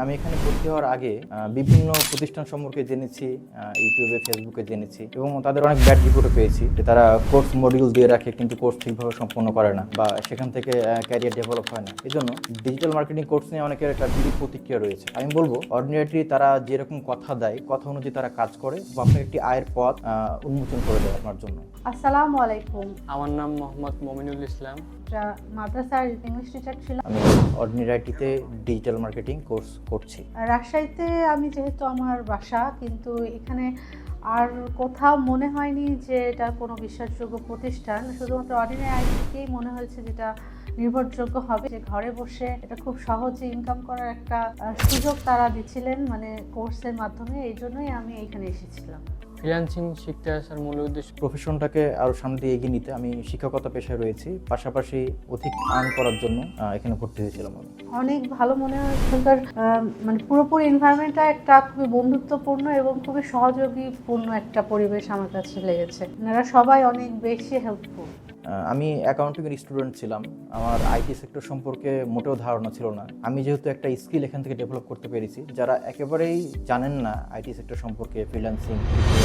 আমি এখানে ভর্তি হওয়ার আগে বিভিন্ন প্রতিষ্ঠান সম্পর্কে জেনেছি, ইউটিউবে ফেসবুকে জেনেছি এবং তাদের অনেক ব্যাড রিপোর্টও পেয়েছি যে তারা কোর্স মডিউল দিয়ে রাখে কিন্তু কোর্স ঠিকভাবে সম্পন্ন করে না বা সেখান থেকে ক্যারিয়ার ডেভেলপ হয় না। এই জন্য ডিজিটাল মার্কেটিং কোর্স নিয়ে অনেকের একটা বিরূপ প্রতিক্রিয়া রয়েছে। আমি বলবো অর্ডিনারিটি তারা যেরকম কথা দেয় কথা অনুযায়ী তারা কাজ করে বা আপনাকে একটি আয়ের পথ উন্মোচন করে দেয় আপনার জন্য। আসসালামু আলাইকুম। আমার নাম মোহাম্মদ মমিনুল ইসলাম। মাদ্রাসার ইংলিশ টিচার ছিলাম। আমি অর্ডিনারিটিতে ডিজিটাল মার্কেটিং কোর্স করছি। রাজশাহীতে আমি যেহেতু আমার বাসা, কিন্তু এখানে আর কোথাও মনে হয়নি যে এটা কোনো বিশ্বাসযোগ্য প্রতিষ্ঠান। শুধুমাত্র অর্ডিনারি আইটিকেই মনে হয়েছে যেটা নির্ভরযোগ্য হবে, যে ঘরে বসে এটা খুব সহজে ইনকাম করার একটা সুযোগ তারা দিচ্ছিলেন, মানে কোর্সের মাধ্যমে। এই জন্যই আমি এইখানে এসেছিলাম। ফ্রিল্যান্সিং শিখতে আসার মূল উদ্দেশ্য প্রফেশনটাকে আরও সামনে দিয়ে এগিয়ে নিতে আমি শিক্ষকতা পেশায় রয়েছি, পাশাপাশি অধিক আর্ন করার জন্য এখানে ভর্তি হয়েছিলাম। অনেক ভালো মনে হয়। এখানকার মানে পুরোপুরি এনভায়রনমেন্টটা একটা খুবই বন্ধুত্বপূর্ণ এবং খুবই সহযোগীপূর্ণ একটা পরিবেশ আমার কাছে লেগেছে। এনারা সবাই অনেক বেশি হেল্পফুল। আমি অ্যাকাউন্টিংয়ের স্টুডেন্ট ছিলাম। আমার আইটি সেক্টর সম্পর্কে মোটেও ধারণা ছিল না। আমি যেহেতু একটা স্কিল এখান থেকে ডেভেলপ করতে পেরেছি, যারা একেবারেই জানেন না আইটি সেক্টর সম্পর্কে, ফ্রিল্যান্সিং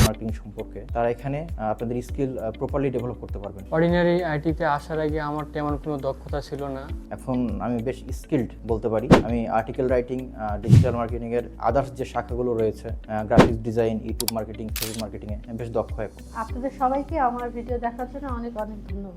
মার্কেটিং সম্পর্কে, তারা এখানে আপনাদের স্কিল প্রপারলি ডেভেলপ করতে পারবেন। অর্ডিনারি আইটিতে আসার আগে আমার তেমন কোনো দক্ষতা ছিল না। এখন আমি বেশ স্কিলড বলতে পারি। আমি আর্টিকেল রাইটিং, ডিজিটাল মার্কেটিংয়ের আদার্স যে শাখাগুলো রয়েছে, graphics design, YouTube marketing, Facebook মার্কেটিংয়ে বেশ দক্ষ এখন। আপনাদের সবাইকে আমার ভিডিও দেখার জন্য অনেক অনেক ধন্যবাদ।